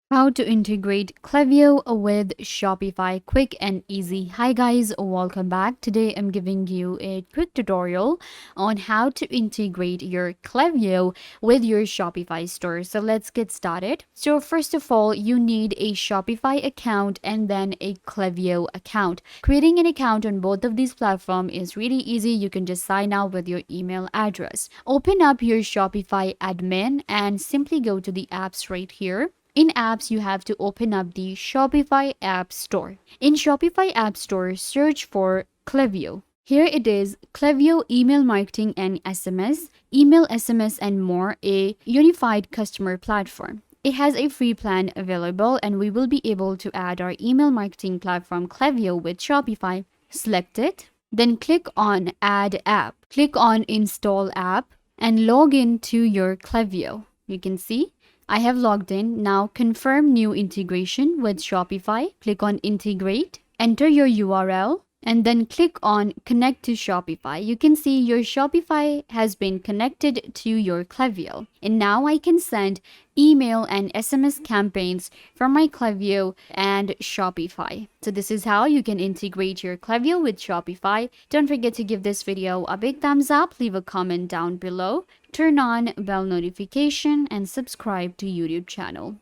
How to integrate Klaviyo with Shopify quick and easy. Hi guys, welcome back. Today I'm giving you a quick tutorial on how to integrate your Klaviyo with your Shopify store. So let's get started. So first of all, you need a Shopify account and then a Klaviyo account. Creating an account on both of these platforms is really easy. You can just sign up with your email address. Open up your Shopify admin and simply go to the apps right here. In apps, you have to open up the Shopify App Store. In Shopify App Store, search for Klaviyo. Here it is, Klaviyo Email Marketing and SMS, Email, SMS, and more, a unified customer platform. It has a free plan available, and we will be able to add our email marketing platform Klaviyo with Shopify. Select it, then click on Add App. Click on Install App and log in to your Klaviyo. You can see I have logged in. Now confirm new integration with Shopify. Click on Integrate, enter your URL, and then click on Connect to Shopify. You can see your Shopify has been connected to your Klaviyo. And now I can send email and SMS campaigns from my Klaviyo and Shopify. So this is how you can integrate your Klaviyo with Shopify. Don't forget to give this video a big thumbs up, leave a comment down below, turn on bell notification, and subscribe to YouTube channel.